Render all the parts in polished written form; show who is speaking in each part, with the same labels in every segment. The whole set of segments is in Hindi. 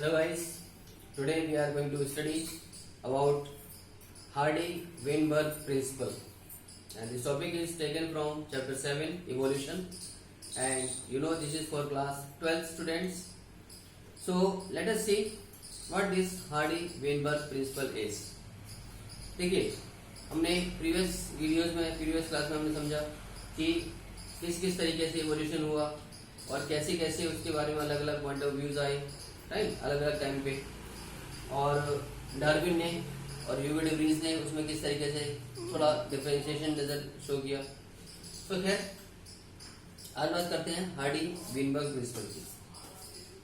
Speaker 1: Hello guys, today we are going to study about Hardy-Weinberg principle, and this topic is taken from chapter 7 evolution, and this is for class 12 students. So let us see what this Hardy-Weinberg principle is. देखिए, हमने प्रीवियस क्लास में हमने समझा कि किस तरीके से इवोल्यूशन हुआ और कैसे कैसे उसके बारे में अलग अलग पॉइंट ऑफ व्यूज आए, राइट, अलग अलग टाइम पे, और डार्विन ने और यूवी डिब्रीज ने उसमें किस तरीके से थोड़ा डिफरेंशिएशन नजर शो किया। तो खैर आज बात करते हैं हार्डी विनबर्ग प्रिंसिपल की।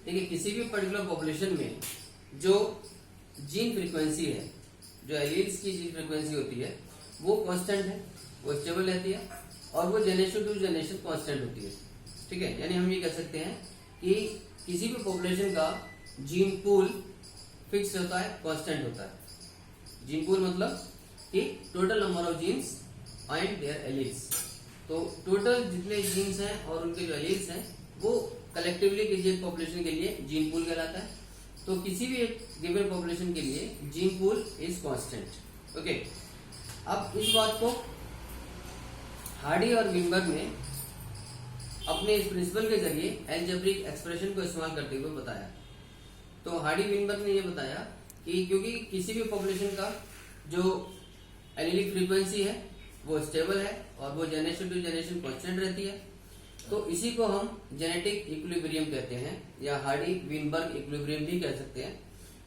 Speaker 1: देखिए, किसी भी पर्टिकुलर पॉपुलेशन में जो जीन फ्रीक्वेंसी है, जो एलील्स की जीन फ्रीक्वेंसी होती है, वो कांस्टेंट है, वो स्टेबल रहती है और वो जनरेशन टू जनरेशन कांस्टेंट होती है। ठीक है, यानी हम ये कह सकते हैं कि किसी भी पॉपुलेशन का जीन पूल फिक्स होता है, कांस्टेंट होता है। जीन पूल मतलब कि total number of genes and their alleles. तो टोटल जितने जीन्स हैं और उनके जो एलील्स हैं वो कलेक्टिवली किसी एक पॉपुलेशन के लिए जीन पूल कहलाता है। तो किसी भी एक गिवन पॉपुलेशन के लिए gene pool is constant. Okay, अब इस बात को हार्डी और विनबर्ग ने अपने इस प्रिंसिपल के जरिए एल्जेब्रिक एक्सप्रेशन को इस्तेमाल करते हुए बताया। तो हार्डी विनबर्ग ने यह बताया कि क्योंकि किसी भी पॉपुलेशन का जो एलीलिक फ्रीक्वेंसी है वो स्टेबल है और वो जनरेशन टू जनरेशन कांस्टेंट रहती है, तो इसी को हम जेनेटिक इक्विलिब्रियम कहते हैं या हार्डी विनबर्ग इक्विलिब्रियम भी कह सकते हैं।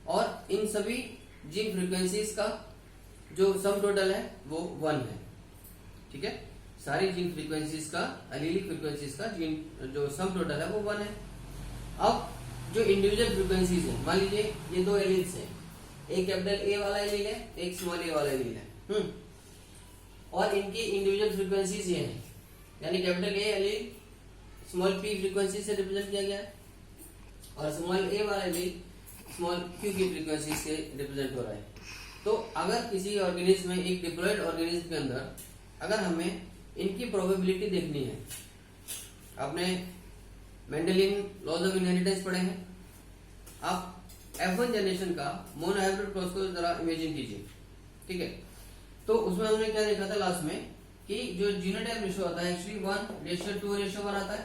Speaker 1: और इन सभी जीन फ्रीक्वेंसीज का जो सम टोटल है वो 1 है। ठीक है, सारी जीन फ्रीक्वेंसीज का, एलीलिक फ्रीक्वेंसीज का जीन जो सम टोटल है वो 1 है। अब जो इंडिविजुअल फ्रीक्वेंसीज है, मान लीजिए ये दो एलील्स हैं, एक कैपिटल ए वाला एलील है, एक स्मॉल ए वाला एलील है, और इनकी इंडिविजुअल फ्रीक्वेंसीज ये हैं, यानी capital A allele small P frequency से रिप्रेजेंट किया गया है और स्मॉल ए वाला एलील स्मॉल क्यू की फ्रीक्वेंसी से रिप्रेजेंट हो रहा है। तो अगर किसी ऑर्गेनिज्म में, एक डिप्लॉयड ऑर्गेनिज्म के अंदर अगर हमें इनकी प्रोबेबिलिटी देखनी है, आपने मेंडेलियन लॉज ऑफ इनहेरिटेंस पढ़े हैं, आप F1 जनरेशन का मोनोहाइब्रिड क्रॉस को जरा इमेजिन कीजिए। ठीक है, तो उसमें हमने क्या देखा था लास्ट में कि जो जीनोटाइप रेशियो आता है एक्चुअली 1:2:1 आता है।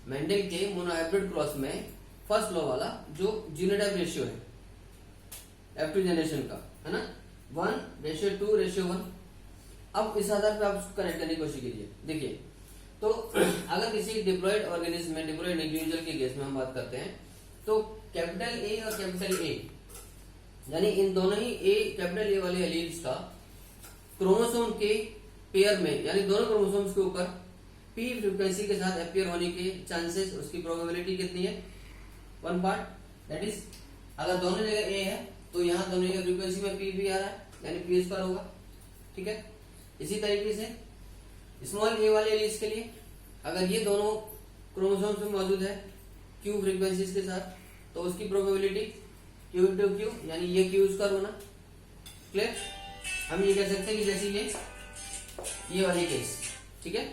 Speaker 1: मेंडल के मोनोहाइब्रिड क्रॉस में फर्स्ट लॉ वाला जो जीनोटाइप रेशियो है F2 जनरेशन का, है ना, 1:2:1। अब इस आधार पे आप उसको कनेक्ट करने की कोशिश कीजिए। देखिए, तो अगर किसी डिप्लॉयड ऑर्गेनिज्म में, डिप्लॉयड इंडिविजुअल के केस में हम बात करते हैं, तो कैपिटल ए और कैपिटल ए यानी इन दोनों ही कैपिटल ए वाले एलील्स का क्रोमोसोम के पेयर में, यानी दोनों क्रोमोसोम्स के ऊपर पी फ्रीक्वेंसी के साथ अपीयर होने के चांसेस, उसकी प्रोबेबिलिटी कितनी है, 1 पार्ट। दैट इज अगर दोनों जगह ए है तो यहाँ दोनों जगह फ्रीक्वेंसी में पी भी आ रहा है, यानी पी स्क्वायर होगा। ठीक है, इसी तरीके से स्मॉल ए वाले एलील्स के लिए अगर ये दोनों क्रोमोसोम्स में मौजूद है क्यू फ्रीक्वेंसीज के साथ, तो उसकी प्रोबेबिलिटी क्यू इंटू क्यू, यानी ये क्यू स्क्वायर होना। क्लियर, हम ये कह सकते हैं कि जैसे ये वाली केस, ठीक है,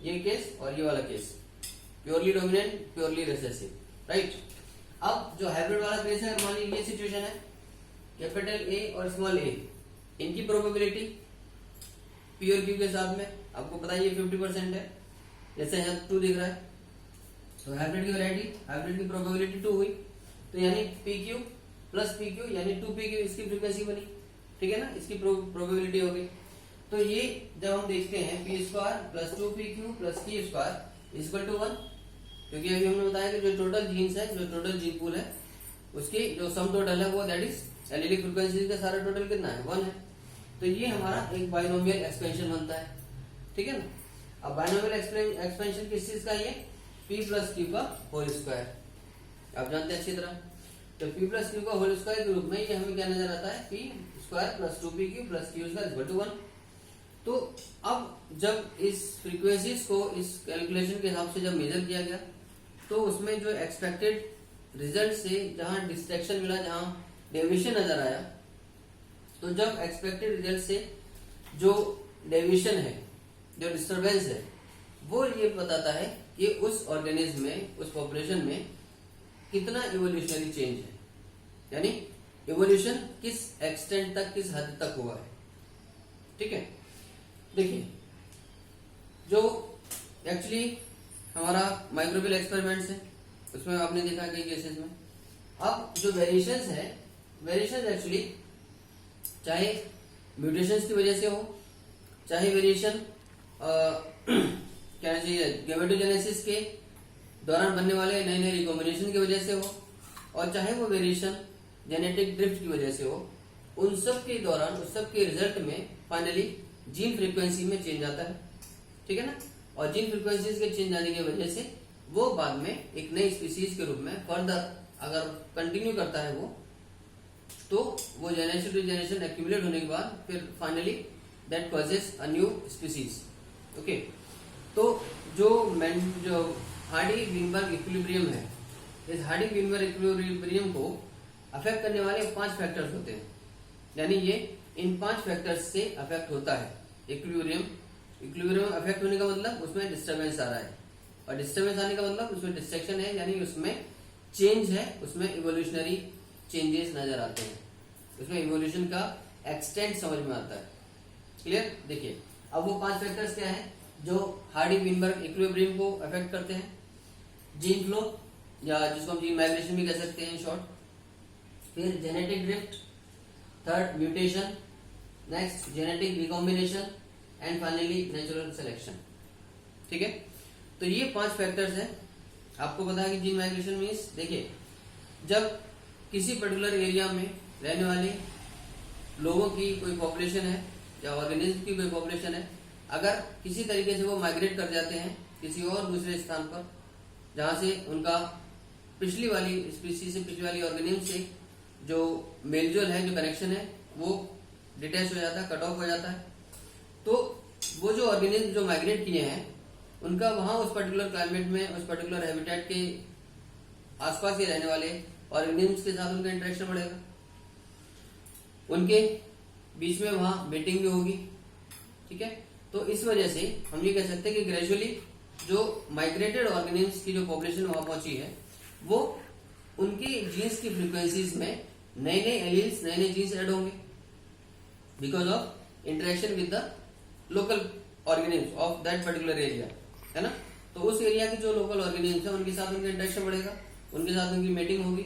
Speaker 1: ये केस और ये वाला case purely dominant, purely recessive, right. अब जो हाइब्रिड वाला केस है, मान लीजिए ये सिचुएशन है, कैपिटल ए और स्मॉल ए, इनकी प्रोबेबिलिटी प्योर क्यू के साथ में आपको पता है ये 50% है, जैसे यहाँ 2 दिख रहा है, तो हाइब्रिड की वैरायटी, हाइब्रिड की प्रोबेबिलिटी 2 हुई, तो यानी P Q plus P Q यानी 2p क्यू इसकी फ्रीक्वेंसी बनी। ठीक है ना, इसकी प्रोबेबिलिटी हो गई। तो ये जब हम देखते हैं p square plus 2p q plus q square equal to 1, क्योंकि अभी हमने बताया कि जो टोटल जीन्स है, जो टोटल जीन पूल है, उसकी जो सम टोटल है वो दैट इज एलीलिक फ्रीक्वेंसी का सारा टोटल कितना है, 1 है। तो ये हमारा एक बाइनोमियल एक्सपेंशन बनता है। ठीक है ना, अब बाइनोमियल एक्सपेंशन किस चीज का, ये p प्लस क्यू का होल स्क्वायर, आप जानते हैं अच्छी तरह। तो p प्लस क्यू का होल स्क्वायर के रूप में ये हमें क्या नजर आता है, p square plus 2p q plus q square equal to 1। तो अब जब इस फ्रीक्वेंसीज को इस कैलकुलेशन के हिसाब से जब मेजर किया गया, तो उसमें जो एक्सपेक्टेड रिजल्ट से जहां डिस्ट्रैक्शन मिला, जहां डेविएशन नजर आया, तो जब एक्सपेक्टेड रिजल्ट से जो डेविएशन है, जो डिस्टरबेंस है, वो ये बताता है कि उस ऑर्गेनिज्म में, उस पॉपुलेशन में कितना इवोल्यूशनरी चेंज है, यानी इवोल्यूशन किस एक्सटेंट तक, किस हद तक हुआ है। ठीक है, देखिए जो एक्चुअली हमारा माइक्रोबियल एक्सपेरिमेंट्स है उसमें आपने देखा कई केसेस में। अब जो वेरिएशंस है, वेरिएशंस एक्चुअली चाहे म्यूटेशंस की वजह से हो, चाहे वेरिएशन क्या चाहिए गैमेटोजेनेसिस के दौरान बनने वाले नए नए रिकॉम्बिनेशन की वजह से हो, और चाहे वो वेरिएशन जेनेटिक ड्रिफ्ट की वजह से हो, उन सब के दौरान, उस सब के रिजल्ट में फाइनली जीन फ्रीक्वेंसी में चेंज आता है। ठीक है ना, और जीन फ्रीक्वेंसीज के चेंज आने की वजह से वो बाद में एक नई स्पीसीज के रूप में फर्दर अगर कंटिन्यू करता है वो, तो वो जेनेरेशन टू जेनेरेशन एक्यूमुलेट होने के बाद फिर finally that causes a new species. Okay, तो जो हार्डी विनबर्ग इक्विलिब्रियम है, इस हार्डी विनबर्ग इक्विलिब्रियम को अफेक्ट करने वाले 5 फैक्टर्स होते हैं, यानी ये इन 5 फैक्टर्स से अफेक्ट होता है इक्विलिब्रियम। इक्विलिब्रियम अफेक्ट होने का मतलब उसमें डिस्टर्बेंस आ रहा है, और डिस्टर्बेंस आने का मतलब उसमें डिस्ट्रक्शन है, यानी उसमें चेंज है, उसमें इवोल्यूशनरी चेंजेस नजर आते हैं, उसमें इवोल्यूशन का एक्सटेंट समझ में आता है। क्लियर? देखिए अब वो 5 फैक्टर्स क्या है जो हार्डी विनबर्ग इक्विलिब्रियम को अफेक्ट करते हैं। जीन फ्लो, या जिसको हम जीन माइग्रेशन भी कह सकते हैं शॉर्ट, फिर genetic drift, third mutation, next genetic recombination, and finally natural selection. ठीक है, तो ये 5 फैक्टर्स हैं। आपको पता है कि जीन माइग्रेशन मीन्स, देखिए जब किसी पर्टिकुलर एरिया में रहने वाले लोगों की कोई पॉपुलेशन है या ऑर्गेनिज्म की कोई पॉपुलेशन है, अगर किसी तरीके से वो माइग्रेट कर जाते हैं किसी और दूसरे स्थान पर, जहां से उनका पिछली वाली स्पीसीज से, पिछली वाली ऑर्गेनिज्म से जो मेलजोल है, जो कनेक्शन है, वो डिटैच हो जाता है, कट ऑफ हो जाता है, तो वो जो ऑर्गेनिज्म जो माइग्रेट किए हैं उनका वहां उस पर्टिकुलर क्लाइमेट में, उस पर्टिकुलर हैबिटेट के आसपास ही रहने वाले ऑर्गेनिज्म के साथ उनका इंटरेक्शन बढ़ेगा, उनके बीच में वहां मीटिंग भी होगी। ठीक है, तो इस वजह से हम ये कह सकते हैं कि ग्रेजुअली जो माइग्रेटेड ऑर्गेनिज्म की जो पॉपुलेशन वहां पहुंची है, वो उनके जीन्स की फ्रीक्वेंसीज में नए नए एलील्स, नए नए जीन्स ऐड होंगे because of interaction with the local organism of that particular area, है ना। तो उस एरिया के जो लोकल ऑर्गेनिज्म है उनके साथ उनका इंटरेक्शन बढ़ेगा, उनके साथ उनकी मीटिंग होगी,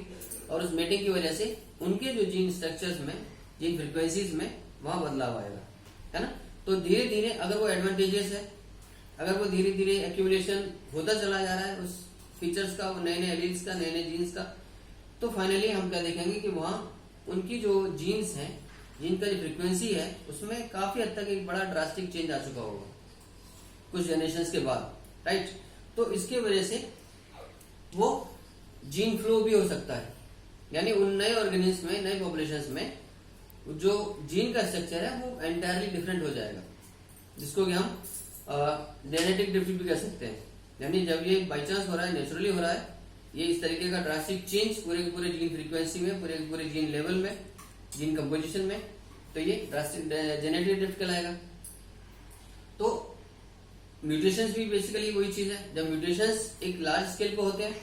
Speaker 1: और उस मीटिंग की वजह से उनके जो जीन स्ट्रक्चर्स में, जीन फ्रीक्वेंसीज में वहां बदलाव आएगा, है ना। तो धीरे धीरे अगर वो एडवांटेजेस है, अगर वो धीरे धीरे एक्यूमुलेशन होता चला जा रहा है उस फीचर्स का, नए नए एलील्स का, नए नए जीन्स का, तो फाइनली हम क्या देखेंगे कि वहां उनकी जो जीन्स हैं, जिनका जो फ्रीक्वेंसी है, उसमें काफी हद तक एक बड़ा ड्रास्टिक चेंज आ चुका होगा कुछ जनरेशंस के बाद, राइट। तो इसके वजह से वो जीन फ्लो भी हो सकता है, यानी उन नए ऑर्गेनिज्म में, नए पॉपुलेशंस में जो जीन का स्ट्रक्चर है वो एंटायरली डिफरेंट हो जाएगा, जिसको कि हम जेनेटिक ड्रिफ्ट भी कह सकते हैं। यानी जब ये बाई चांस हो रहा है, नेचुरली हो रहा है, ये इस तरीके का ड्रास्टिक चेंज पूरे के पूरे जीन फ्रीक्वेंसी में, पूरे के पूरे जीन लेवल में, जीन कंपोजिशन में, तो ये ड्रास्टिक जेनेटिक ड्रिफ्ट कहलाएगा। तो म्यूटेशंस भी बेसिकली वही चीज है। जब म्यूटेशंस एक लार्ज स्केल पे होते हैं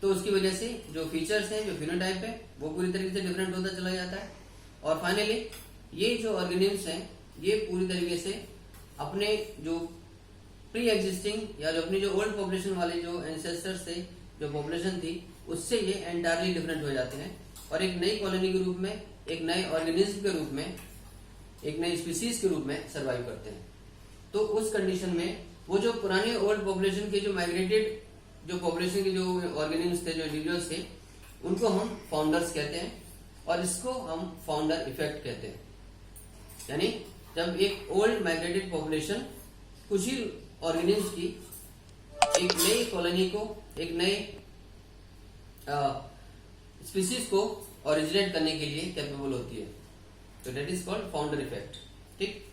Speaker 1: तो उसकी वजह से जो फीचर्स हैं, जो फिनोटाइप है, वो पूरी तरीके से डिफरेंट होता चला जाता है, और फाइनली ये जो ऑर्गेनिज्म्स हैं ये पूरी तरीके से अपने जो प्री एग्जिस्टिंग या जो अपनी जो ओल्ड पॉपुलेशन वाले जो एंसेस्टर्स थे, जो पॉपुलेशन थी, उससे ये एंटायरली डिफरेंट हो जाते हैं, और एक नई कॉलोनी के रूप में, एक नए ऑर्गेनिज्म के रूप में, एक नई स्पीसीज के रूप में सर्वाइव करते हैं। तो उस कंडीशन में वो जो पुराने ओल्ड पॉपुलेशन के जो माइग्रेटेड जो पॉपुलेशन के जो ऑर्गेनिज्म थे, जो इंडिविजुअल्स थे, उनको हम फाउंडर्स कहते हैं, और इसको हम फाउंडर इफेक्ट कहते हैं। यानी जब एक ओल्ड माइग्रेटेड पॉपुलेशन कुछ ही ऑर्गेनिज्म की एक नई कॉलोनी को, एक नए स्पीसीज को ओरिजिनेट करने के लिए कैपेबल होती है, तो that is called founder effect. ठीक,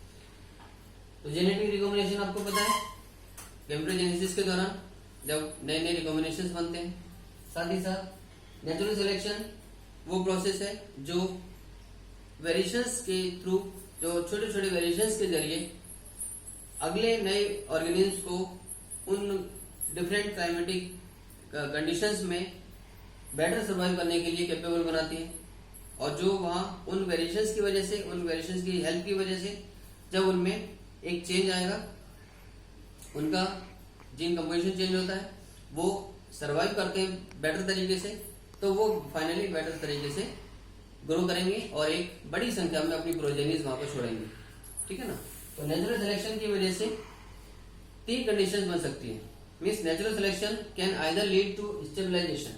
Speaker 1: तो जेनेटिक रिकॉम्बिनेशन आपको पता है, गैमेटोजेनेसिस के दौरान जब नए नए रिकॉम्बिनेशंस बनते हैं। साथ ही साथ नेचुरल सिलेक्शन वो प्रोसेस है जो वेरिएशंस के थ्रू, जो छोटे छोटे वेरिएशंस के जरिए अगले नए ऑर्गेनिज्म को उन डिफरेंट क्लाइमेटिक कंडीशंस में बेटर सर्वाइव करने के लिए कैपेबल बनाती है, और जो वहाँ उन वेरिएशंस की वजह से, उन वेरिएशंस की हेल्प की वजह से जब उनमें एक चेंज आएगा, उनका जीन कंपोजिशन चेंज होता है, वो सर्वाइव करते हैं बेटर तरीके से, तो वो फाइनली बेटर तरीके से ग्रो करेंगे और एक बड़ी संख्या में अपनी प्रोजेनीज वहां पर छोड़ेंगे। ठीक है ना। तो नेचुरल सिलेक्शन की वजह से 3 कंडीशंस बन सकती है। Means natural selection can either lead to stabilization,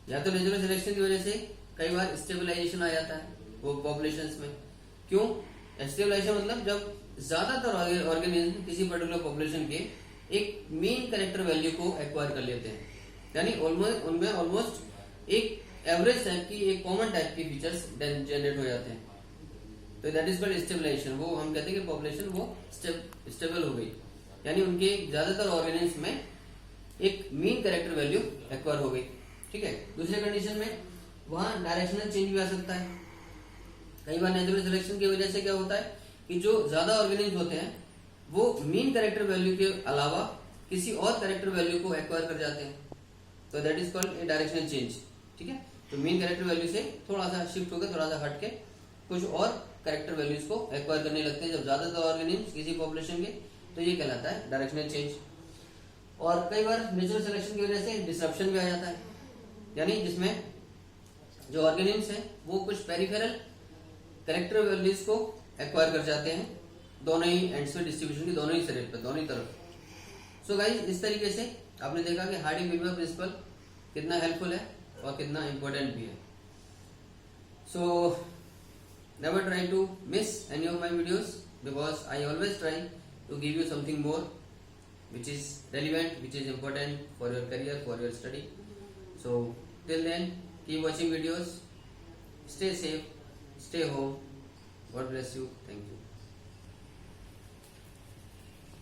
Speaker 1: या तो नेचुरल सिलेक्शन की वजह से कई बार स्टेबलाइजेशन आ जाता है वो पॉपुलेशंस में। क्यों स्टेबलाइजेशन? मतलब जब ज्यादातर ऑर्गेनिज्म किसी पर्टिकुलर पॉपुलेशन के एक मेन कैरेक्टर वैल्यू को एक्वायर कर लेते हैं, यानी उनमें ऑलमोस्ट एक एवरेज टाइप की, एक कॉमन टाइप की फीचर्स जनरेट हो जाते हैं, तो दैट इज कॉल्ड स्टेबलाइजेशन। वो हम कहते हैं कि पॉपुलेशन वो स्टेबल हो गई, यानी उनके ज्यादातर ऑर्गेनिज्म में एक मेन कैरेक्टर वैल्यू एक्वायर हो गई। ठीक है। दूसरे कंडीशन में वहां डायरेक्शनल चेंज भी आ सकता है। कई बार नेचुरल सिलेक्शन की वजह से क्या होता है कि जो ज्यादा ऑर्गेनिज्म होते हैं वो मेन कैरेक्टर वैल्यू के अलावा किसी और कैरेक्टर वैल्यू को एक्वायर कर जाते हैं, तो that is called a directional change. ठीक है। तो मेन कैरेक्टर वैल्यू से थोड़ा सा शिफ्ट होकर, थोड़ा सा हट के कुछ और कैरेक्टर वैल्यूज को एक्वायर करने लगते हैं जब ज्यादातर ऑर्गेनिज्म किसी पॉपुलेशन के, तो ये कहलाता है डायरेक्शनल चेंज। और कई बार नेचुरल सिलेक्शन की वजह से डिसरप्शन भी आ जाता है, यानी जिसमें जो ऑर्गेनिज्म है वो कुछ पेरिफेरल कैरेक्टर वैल्यूज को एक्वायर कर जाते हैं, दोनों ही एंड्स में डिस्ट्रीब्यूशन की दोनों ही सिरे पे, दोनों ही तरफ। सो गाइस, इस तरीके से आपने देखा कि हार्डी-मीलर प्रिंसिपल कितना हेल्पफुल है और कितना इंपॉर्टेंट भी है। So never try to miss any of my videos, because I always try to give you something more which is relevant, which is important for your career, for your study. So till then, keep watching videos, stay safe, stay home. God bless you. Thank you.